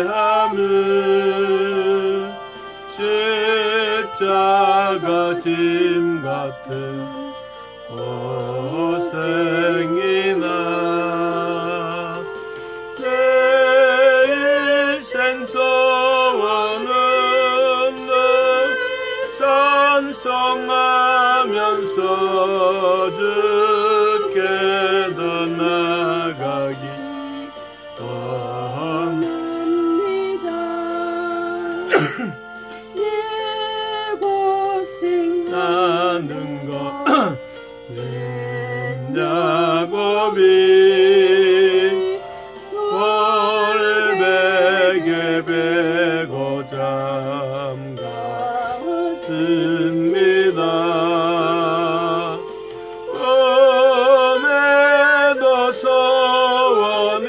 함은 십자가 짐 같은 고생이나 내 일생 소원은 늘 찬송하면서 주께 더 나아가기 원합니다. 내 고생하는 것 야곱이 돌베개 베고 잠갔습니다. 꿈에도 소원이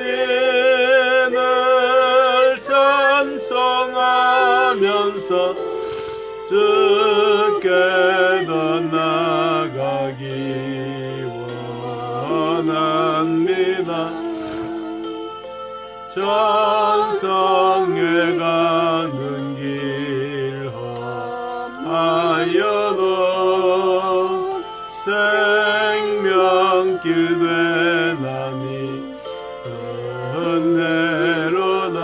늘 찬송하면서 주께 더 나아가기 원합니다. 천성에 가는 길 험하여도 생명길 되나니 은혜로나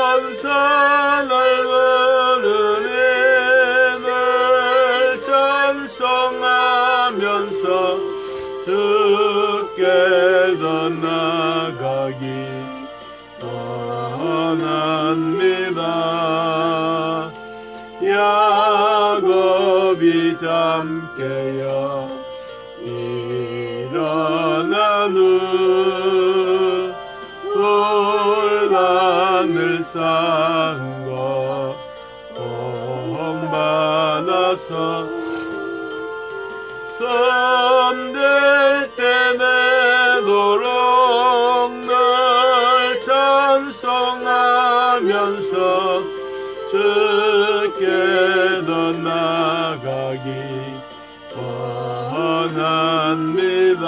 천산을 부르니 늘 찬송하면서 주께 더 나아가기 원합니다. 야곱이 잠 깨어 일어난 후 혼란을 쌓은 것 본받아서 섬될 때 내도록 늘 찬송하면서 주께 더 나아가기 원합니다.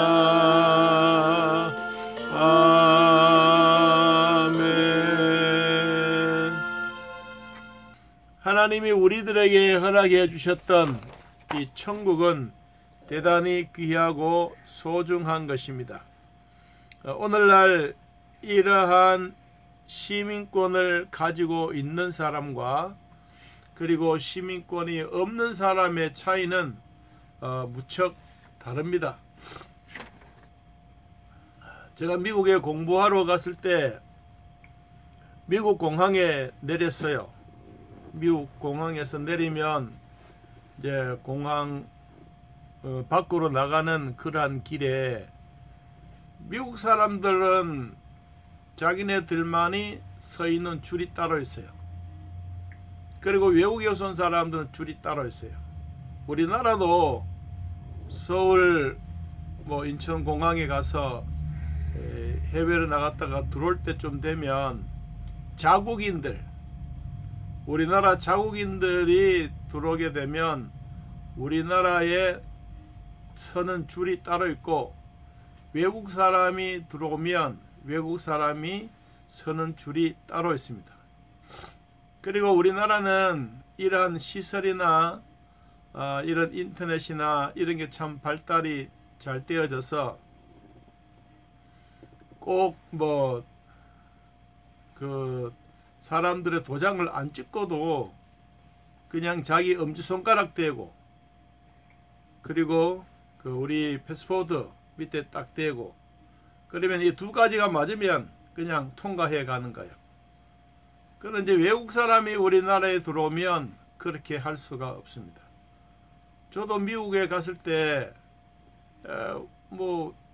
아멘. 하나님이 우리들에게 허락해 주셨던 이 천국은 대단히 귀하고 소중한 것입니다. 오늘날 이러한 시민권을 가지고 있는 사람과 그리고 시민권이 없는 사람의 차이는 무척 다릅니다. 제가 미국에 공부하러 갔을 때 미국 공항에 내렸어요. 미국 공항에서 내리면 이제 공항 밖으로 나가는 그러한 길에 미국 사람들은 자기네들만이 서 있는 줄이 따로 있어요. 그리고 외국에서 온 사람들은 줄이 따로 있어요. 우리나라도 서울 인천공항에 가서 해외로 나갔다가 들어올 때쯤 되면 자국인들, 우리나라 자국인들이 들어오게 되면 우리나라에 서는 줄이 따로 있고, 외국 사람이 들어오면 외국 사람이 서는 줄이 따로 있습니다. 그리고 우리나라는 이러한 시설이나 이런 인터넷이나 이런 게 참 발달이 잘 되어져서 꼭 사람들의 도장을 안 찍고도 그냥 자기 엄지손가락 대고, 그리고 우리 패스포드 밑에 딱 대고, 그러면 이 두 가지가 맞으면 그냥 통과해 가는 거예요. 그런데 이제 외국 사람이 우리나라에 들어오면 그렇게 할 수가 없습니다. 저도 미국에 갔을 때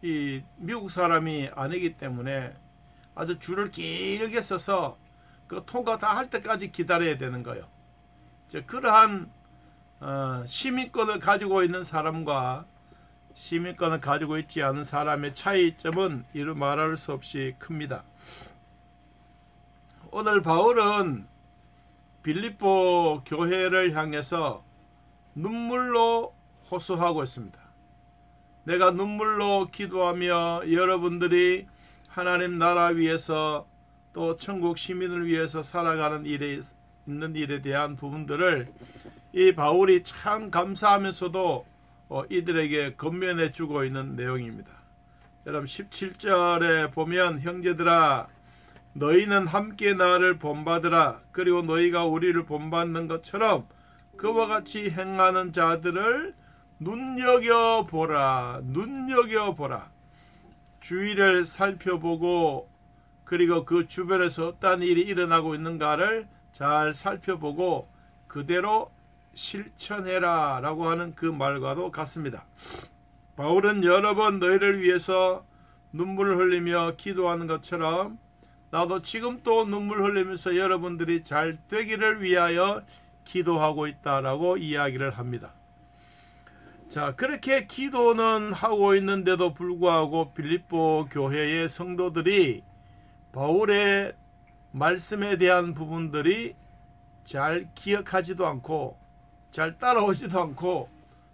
이 미국 사람이 아니기 때문에 아주 줄을 길게 서서 그 통과 다 할 때까지 기다려야 되는 거예요. 그러한 시민권을 가지고 있는 사람과 시민권을 가지고 있지 않은 사람의 차이점은 이루 말할 수 없이 큽니다. 오늘 바울은 빌립보 교회를 향해서 눈물로 호소하고 있습니다. 내가 눈물로 기도하며 여러분들이 하나님 나라 위해서 또 천국 시민을 위해서 살아가는 일에 있는 일에 대한 부분들을 이 바울이 참 감사하면서도 이들에게 건면해 주고 있는 내용입니다. 여러분 17절에 보면 형제들아 너희는 함께 나를 본받으라. 그리고 너희가 우리를 본받는 것처럼 그와 같이 행하는 자들을 눈여겨보라. 눈여겨보라. 주위를 살펴보고 그리고 그 주변에서 어떤 일이 일어나고 있는가를 잘 살펴보고 그대로 실천해라 라고 하는 그 말과도 같습니다. 바울은 여러 번 너희를 위해서 눈물을 흘리며 기도하는 것처럼 나도 지금 또 눈물 흘리면서 여러분들이 잘 되기를 위하여 기도하고 있다라고 이야기를 합니다. 자, 그렇게 기도는 하고 있는데도 불구하고 빌립보 교회의 성도들이 바울의 말씀에 대한 부분들이 잘 기억하지도 않고 잘 따라오지도 않고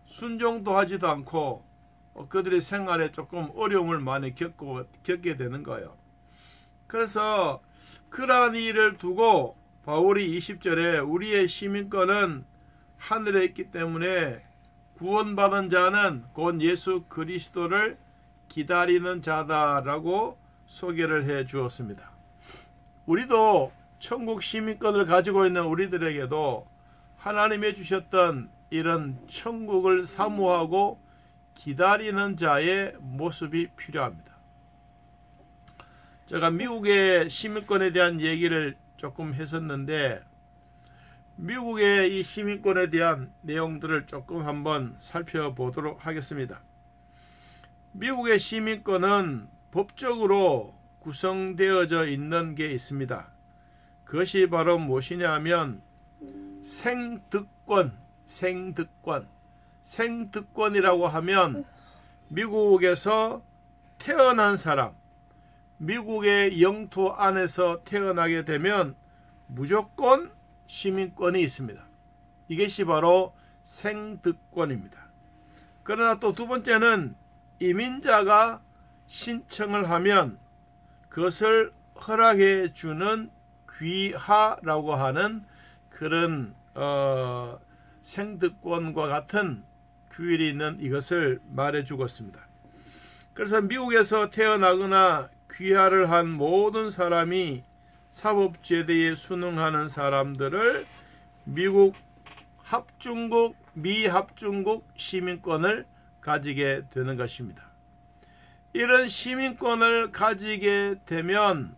순종도 하지도 않고 그들의 생활에 조금 어려움을 많이 겪게 되는 거예요. 그래서 그러한 일을 두고 바울이 20절에 우리의 시민권은 하늘에 있기 때문에 구원받은 자는 곧 예수 그리스도를 기다리는 자다라고 소개를 해 주었습니다. 우리도 천국 시민권을 가지고 있는 우리들에게도 하나님이 주셨던 이런 천국을 사모하고 기다리는 자의 모습이 필요합니다. 제가 미국의 시민권에 대한 얘기를 조금 했었는데 미국의 이 시민권에 대한 내용들을 조금 한번 살펴보도록 하겠습니다. 미국의 시민권은 법적으로 구성되어져 있는 게 있습니다. 그것이 바로 무엇이냐 하면 생득권이라고 하면 미국에서 태어난 사람, 미국의 영토 안에서 태어나게 되면 무조건 시민권이 있습니다. 이것이 바로 생득권입니다. 그러나 또 두 번째는 이민자가 신청을 하면 그것을 허락해 주는 귀하라고 하는 그런 생득권과 같은 규율이 있는 이것을 말해 주었습니다. 그래서 미국에서 태어나거나 귀하를 한 모든 사람이 사법제도에 순응하는 사람들을 미국 합중국, 미합중국 시민권을 가지게 되는 것입니다. 이런 시민권을 가지게 되면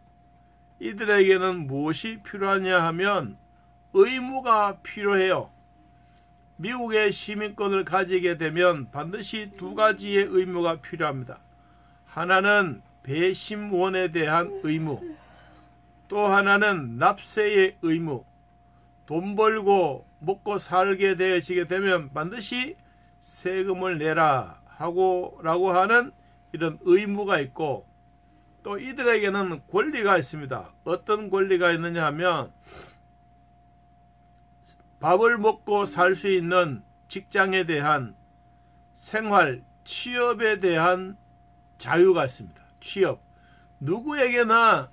이들에게는 무엇이 필요하냐 하면 의무가 필요해요. 미국의 시민권을 가지게 되면 반드시 두 가지의 의무가 필요합니다. 하나는 배심원에 대한 의무, 또 하나는 납세의 의무. 돈 벌고 먹고 살게 되어지게 되면 반드시 세금을 내라 라고 하는 이런 의무가 있고, 또 이들에게는 권리가 있습니다. 어떤 권리가 있느냐 하면 밥을 먹고 살 수 있는 직장에 대한 생활, 취업에 대한 자유가 있습니다. 취업. 누구에게나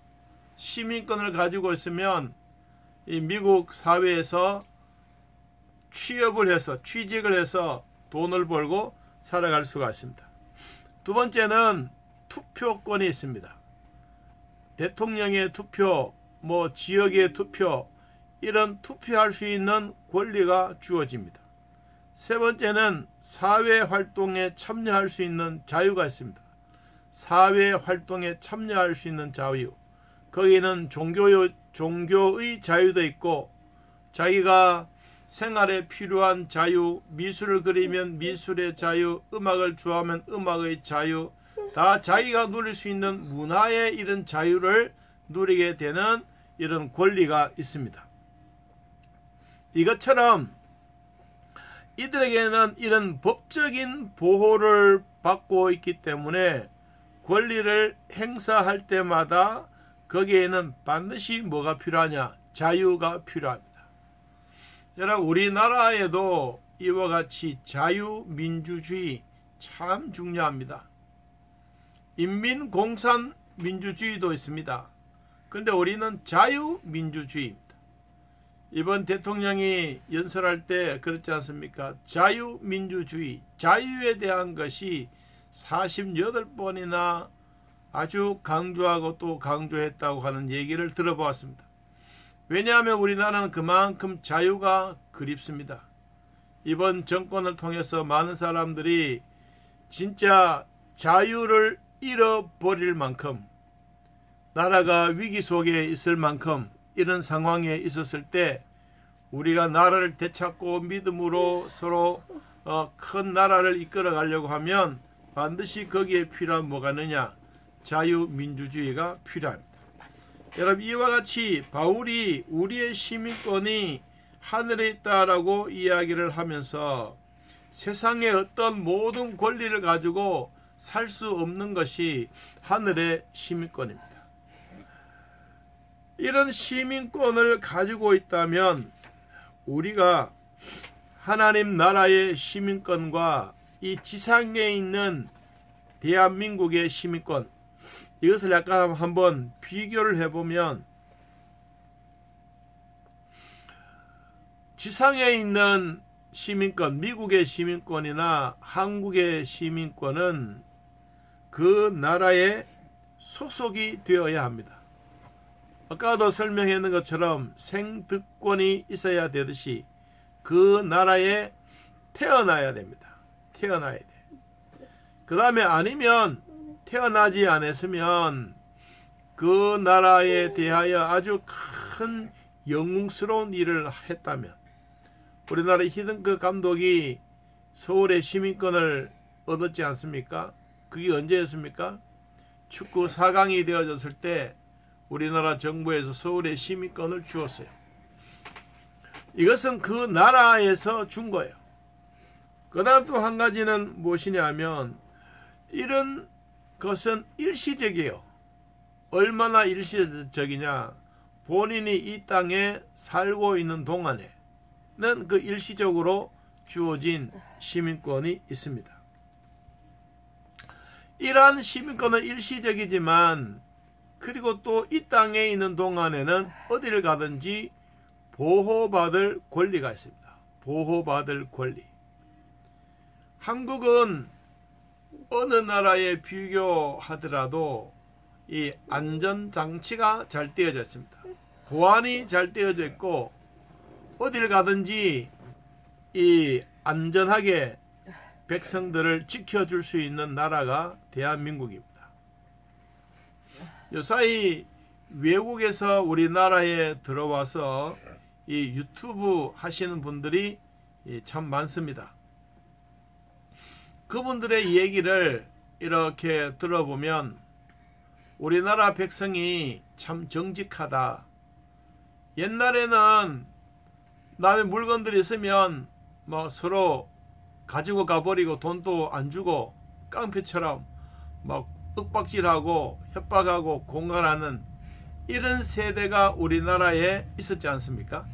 시민권을 가지고 있으면 이 미국 사회에서 취업을 해서 취직을 해서 돈을 벌고 살아갈 수가 있습니다. 두 번째는 투표권이 있습니다. 대통령의 투표, 지역의 투표, 이런 투표할 수 있는 권리가 주어집니다. 세 번째는 사회 활동에 참여할 수 있는 자유가 있습니다. 사회 활동에 참여할 수 있는 자유. 거기는 종교의 자유도 있고, 자기가 생활에 필요한 자유, 미술을 그리면 미술의 자유, 음악을 좋아하면 음악의 자유, 다 자기가 누릴 수 있는 문화의 이런 자유를 누리게 되는 이런 권리가 있습니다. 이것처럼 이들에게는 이런 법적인 보호를 받고 있기 때문에 권리를 행사할 때마다 거기에는 반드시 뭐가 필요하냐? 자유가 필요합니다. 여러분, 우리나라에도 이와 같이 자유민주주의, 참 중요합니다. 인민공산민주주의도 있습니다. 그런데 우리는 자유민주주의입니다. 이번 대통령이 연설할 때 그렇지 않습니까? 자유민주주의, 자유에 대한 것이 48번이나 아주 강조하고 또 강조했다고 하는 얘기를 들어보았습니다. 왜냐하면 우리나라는 그만큼 자유가 그립습니다. 이번 정권을 통해서 많은 사람들이 진짜 자유를 잃어버릴 만큼, 나라가 위기 속에 있을 만큼 이런 상황에 있었을 때 우리가 나라를 되찾고 믿음으로 서로 큰 나라를 이끌어 가려고 하면 반드시 거기에 필요한 뭐가 있느냐? 자유민주주의가 필요합니다. 여러분, 이와 같이 바울이 우리의 시민권이 하늘에 있다라고 이야기를 하면서 세상의 어떤 모든 권리를 가지고 살 수 없는 것이 하늘의 시민권입니다. 이런 시민권을 가지고 있다면 우리가 하나님 나라의 시민권과 이 지상에 있는 대한민국의 시민권, 이것을 약간 한번 비교를 해보면, 지상에 있는 시민권, 미국의 시민권이나 한국의 시민권은 그 나라에 소속이 되어야 합니다. 아까도 설명했는 것처럼 생득권이 있어야 되듯이 그 나라에 태어나야 됩니다. 태어나야 돼. 그 다음에 아니면 태어나지 않았으면 그 나라에 대하여 아주 큰 영웅스러운 일을 했다면, 우리나라 히든크 감독이 서울의 시민권을 얻었지 않습니까? 그게 언제였습니까? 축구 4강이 되어졌을 때 우리나라 정부에서 서울의 시민권을 주었어요. 이것은 그 나라에서 준 거예요. 그 다음 또 한 가지는 무엇이냐면, 이런 것은 일시적이에요. 얼마나 일시적이냐? 본인이 이 땅에 살고 있는 동안에는 그 일시적으로 주어진 시민권이 있습니다. 이러한 시민권은 일시적이지만, 그리고 또 이 땅에 있는 동안에는 어디를 가든지 보호받을 권리가 있습니다. 보호받을 권리. 한국은 어느 나라에 비교하더라도 이 안전장치가 잘 되어져 있습니다. 보안이 잘 되어져 있고, 어딜 가든지 이 안전하게 백성들을 지켜줄 수 있는 나라가 대한민국입니다. 요사이 외국에서 우리나라에 들어와서 이 유튜브 하시는 분들이 참 많습니다. 그분들의 얘기를 이렇게 들어보면 우리나라 백성이 참 정직하다. 옛날에는 남의 물건들이 있으면 뭐 서로 가지고 가버리고 돈도 안 주고 깡패처럼 막 윽박질하고 협박하고 공갈하는 이런 세대가 우리나라에 있었지 않습니까?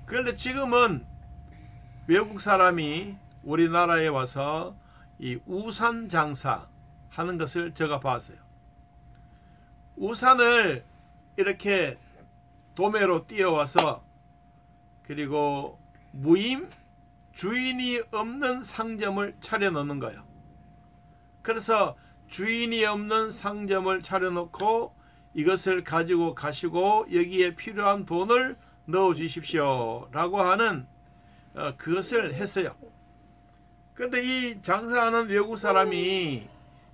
그런데 지금은 외국 사람이 우리나라에 와서 이 우산 장사 하는 것을 제가 봤어요. 우산을 이렇게 도매로 띄어와서, 그리고 무임 주인이 없는 상점을 차려 놓는 거예요. 그래서 주인이 없는 상점을 차려 놓고 이것을 가지고 가시고 여기에 필요한 돈을 넣어 주십시오 라고 하는 그것을 했어요. 그런데 이 장사하는 외국 사람이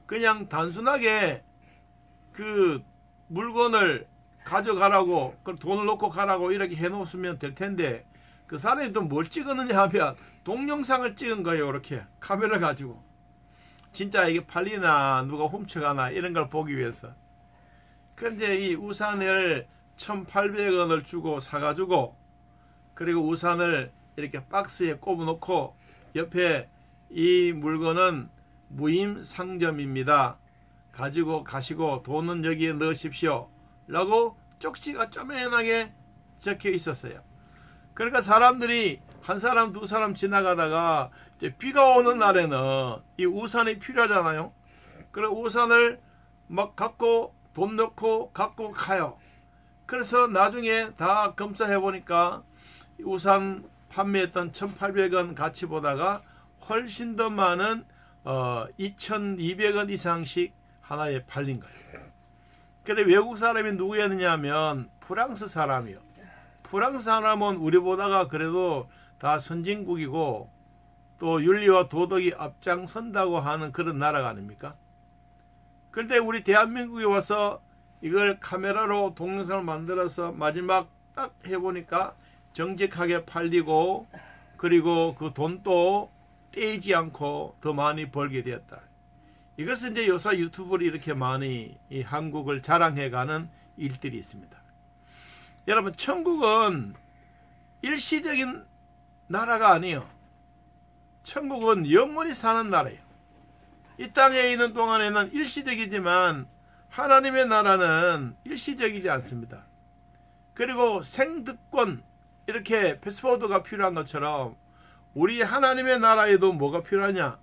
그냥 단순하게 그 물건을 가져가라고, 그 돈을 넣고 가라고 이렇게 해놓으면 될 텐데, 그 사람이 또 뭘 찍었느냐 하면 동영상을 찍은 거예요. 이렇게 카메라를 가지고 진짜 이게 팔리나 누가 훔쳐가나 이런 걸 보기 위해서. 그런데 이 우산을 1,800원을 주고 사가지고, 그리고 우산을 이렇게 박스에 꼽아놓고 옆에 이 물건은 무임 상점입니다. 가지고 가시고 돈은 여기에 넣으십시오 라고 쪽지가 쪼매나게 적혀 있었어요. 그러니까 사람들이 한 사람 두 사람 지나가다가 이제 비가 오는 날에는 이 우산이 필요하잖아요. 그래 우산을 막 갖고 돈 넣고 갖고 가요. 그래서 나중에 다 검사해 보니까 우산 판매했던 1,800원 가치보다가 훨씬 더 많은 2,200원 이상씩 하나에 팔린 거예요. 그래 외국 사람이 누구였느냐 하면 프랑스 사람이요. 프랑스 사람은 우리보다가 그래도 다 선진국이고 또 윤리와 도덕이 앞장선다고 하는 그런 나라가 아닙니까? 그런데 우리 대한민국에 와서 이걸 카메라로 동영상을 만들어서 마지막 딱 해보니까 정직하게 팔리고 그리고 그 돈도 떼이지 않고 더 많이 벌게 되었다. 이것은 이제 요새 유튜브로 이렇게 많이 이 한국을 자랑해가는 일들이 있습니다. 여러분 천국은 일시적인 나라가 아니에요. 천국은 영원히 사는 나라예요. 이 땅에 있는 동안에는 일시적이지만 하나님의 나라는 일시적이지 않습니다. 그리고 생득권 이렇게 패스포드가 필요한 것처럼 우리 하나님의 나라에도 뭐가 필요하냐?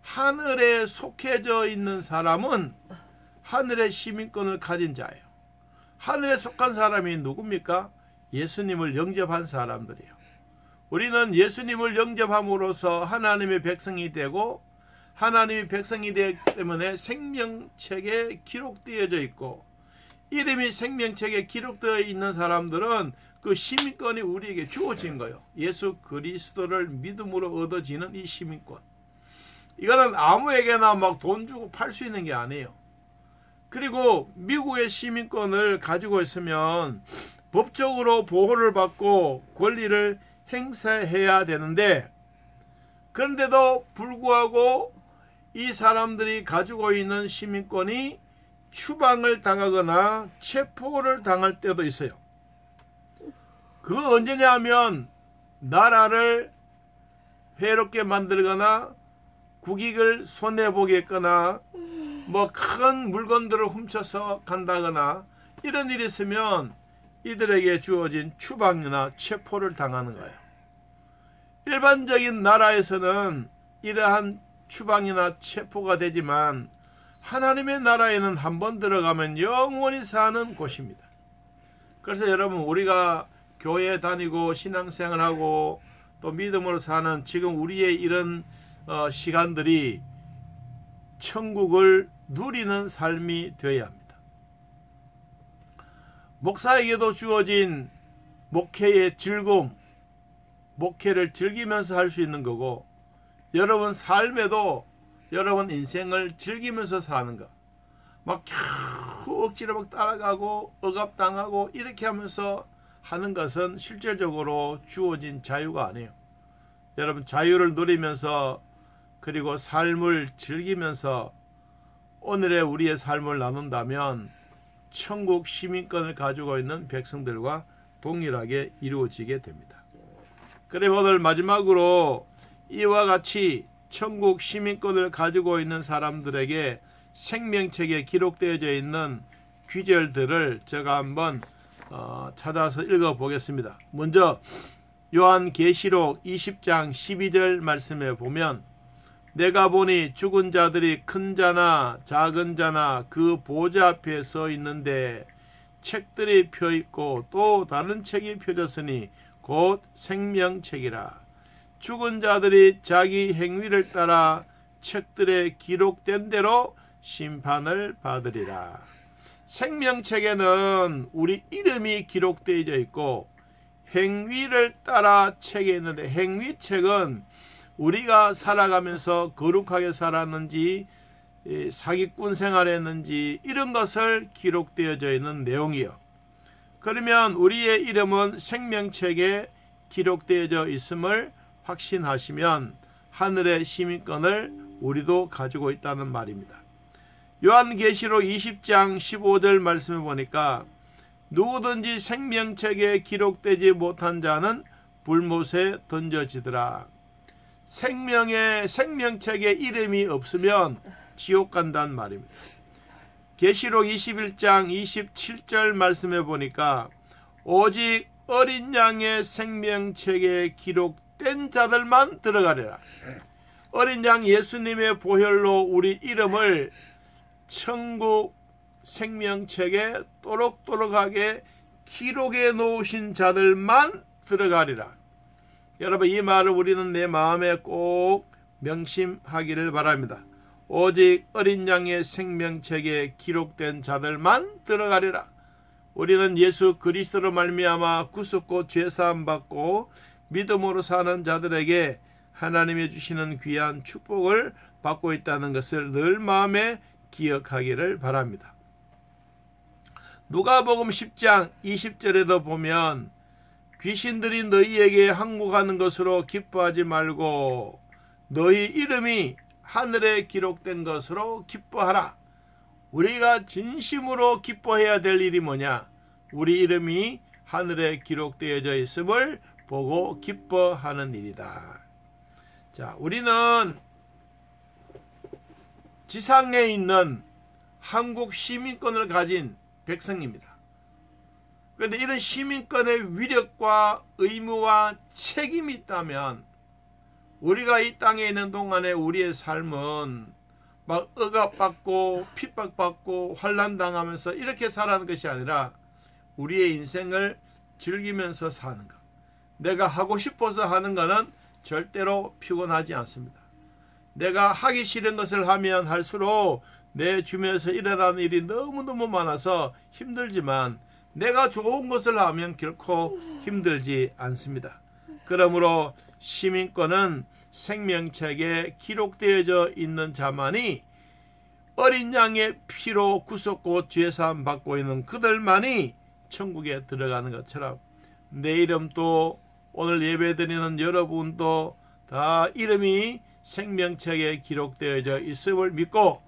하늘에 속해져 있는 사람은 하늘의 시민권을 가진 자예요. 하늘에 속한 사람이 누굽니까? 예수님을 영접한 사람들이에요. 우리는 예수님을 영접함으로써 하나님의 백성이 되고 하나님의 백성이 되기 때문에 생명책에 기록되어져 있고 이름이 생명책에 기록되어 있는 사람들은 그 시민권이 우리에게 주어진 거예요. 예수 그리스도를 믿음으로 얻어지는 이 시민권. 이거는 아무에게나 막 돈 주고 팔 수 있는 게 아니에요. 그리고 미국의 시민권을 가지고 있으면 법적으로 보호를 받고 권리를 행사해야 되는데 그런데도 불구하고 이 사람들이 가지고 있는 시민권이 추방을 당하거나 체포를 당할 때도 있어요. 그거 언제냐 하면 나라를 해롭게 만들거나 국익을 손해보게 했거나 뭐 큰 물건들을 훔쳐서 간다거나 이런 일이 있으면 이들에게 주어진 추방이나 체포를 당하는 거예요. 일반적인 나라에서는 이러한 추방이나 체포가 되지만 하나님의 나라에는 한번 들어가면 영원히 사는 곳입니다. 그래서 여러분 우리가 교회 다니고 신앙생활하고 또 믿음으로 사는 지금 우리의 이런 시간들이 천국을 누리는 삶이 되어야 합니다. 목사에게도 주어진 목회의 즐거움, 목회를 즐기면서 할 수 있는 거고 여러분 삶에도 여러분 인생을 즐기면서 사는 거 막 겨우 억지로 막 따라가고 억압당하고 이렇게 하면서 하는 것은 실질적으로 주어진 자유가 아니에요. 여러분 자유를 누리면서 그리고 삶을 즐기면서 오늘의 우리의 삶을 나눈다면 천국 시민권을 가지고 있는 백성들과 동일하게 이루어지게 됩니다. 그래 오늘 마지막으로 이와 같이 천국 시민권을 가지고 있는 사람들에게 생명책에 기록되어져 있는 규절들을 제가 한번 찾아서 읽어보겠습니다. 먼저 요한계시록 20장 12절 말씀에 보면 내가 보니 죽은 자들이 큰 자나 작은 자나 그 보좌 앞에 서 있는데 책들이 펴있고 또 다른 책이 펴졌으니 곧 생명책이라. 죽은 자들이 자기 행위를 따라 책들에 기록된 대로 심판을 받으리라. 생명책에는 우리 이름이 기록되어 있고 행위를 따라 책에 있는데 행위책은 우리가 살아가면서 거룩하게 살았는지 사기꾼 생활했는지 이런 것을 기록되어져 있는 내용이요. 그러면 우리의 이름은 생명책에 기록되어져 있음을 확신하시면 하늘의 시민권을 우리도 가지고 있다는 말입니다. 요한계시록 20장 15절 말씀을 보니까 누구든지 생명책에 기록되지 못한 자는 불못에 던져지더라. 생명책에 이름이 없으면 지옥 간다는 말입니다. 계시록 21장 27절 말씀해 보니까 오직 어린 양의 생명책에 기록된 자들만 들어가리라. 어린 양 예수님의 보혈로 우리 이름을 천국 생명책에 또록또록하게 기록해 놓으신 자들만 들어가리라. 여러분, 이 말을 우리는 내 마음에 꼭 명심하기를 바랍니다. 오직 어린 양의 생명책에 기록된 자들만 들어가리라. 우리는 예수 그리스도로 말미암아 구속고 죄사함 받고 믿음으로 사는 자들에게 하나님이 주시는 귀한 축복을 받고 있다는 것을 늘 마음에 기억하기를 바랍니다. 누가복음 10장 20절에도 보면 귀신들이 너희에게 항복하는 것으로 기뻐하지 말고 너희 이름이 하늘에 기록된 것으로 기뻐하라. 우리가 진심으로 기뻐해야 될 일이 뭐냐? 우리 이름이 하늘에 기록되어져 있음을 보고 기뻐하는 일이다. 자, 우리는 지상에 있는 한국 시민권을 가진 백성입니다. 그런데 이런 시민권의 위력과 의무와 책임이 있다면 우리가 이 땅에 있는 동안에 우리의 삶은 막 억압받고 핍박받고 환난당하면서 이렇게 살아가는 것이 아니라 우리의 인생을 즐기면서 사는 것. 내가 하고 싶어서 하는 것은 절대로 피곤하지 않습니다. 내가 하기 싫은 것을 하면 할수록 내 주변에서 일어나는 일이 너무너무 많아서 힘들지만 내가 좋은 것을 하면 결코 힘들지 않습니다. 그러므로 시민권은 생명책에 기록되어져 있는 자만이, 어린 양의 피로 구속고 죄사함 받고 있는 그들만이 천국에 들어가는 것처럼 내 이름도 오늘 예배드리는 여러분도 다 이름이 생명책에 기록되어져 있음을 믿고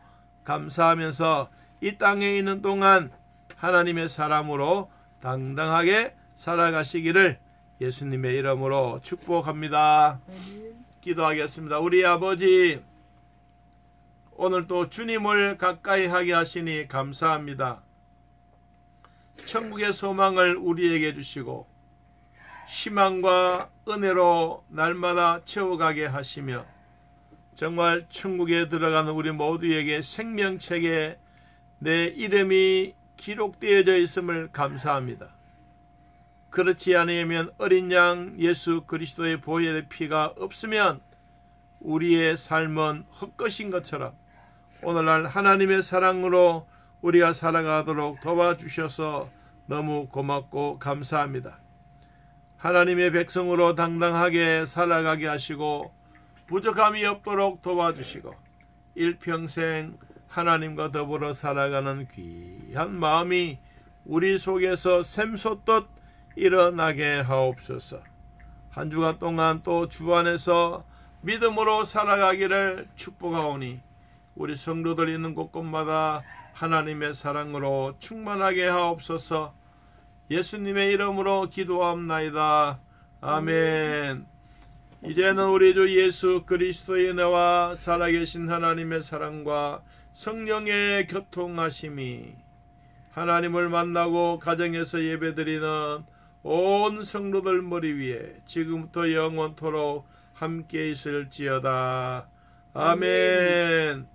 감사하면서 이 땅에 있는 동안 하나님의 사람으로 당당하게 살아가시기를 예수님의 이름으로 축복합니다. 기도하겠습니다. 우리 아버지, 오늘도 주님을 가까이 하게 하시니 감사합니다. 천국의 소망을 우리에게 주시고 희망과 은혜로 날마다 채워가게 하시며 정말 천국에 들어가는 우리 모두에게 생명책에 내 이름이 기록되어져 있음을 감사합니다. 그렇지 않으면 어린 양 예수 그리스도의 보혈의 피가 없으면 우리의 삶은 헛것인 것처럼 오늘날 하나님의 사랑으로 우리가 살아가도록 도와주셔서 너무 고맙고 감사합니다. 하나님의 백성으로 당당하게 살아가게 하시고 부족함이 없도록 도와주시고 일평생 하나님과 더불어 살아가는 귀한 마음이 우리 속에서 샘솟듯 일어나게 하옵소서. 한 주간 동안 또 주 안에서 믿음으로 살아가기를 축복하오니 우리 성도들 있는 곳곳마다 하나님의 사랑으로 충만하게 하옵소서. 예수님의 이름으로 기도합나이다. 아멘. 이제는 우리 주 예수 그리스도의 은혜와 살아계신 하나님의 사랑과 성령의 교통하심이 하나님을 만나고 가정에서 예배드리는 온 성도들 머리 위에 지금부터 영원토록 함께 있을지어다. 아멘.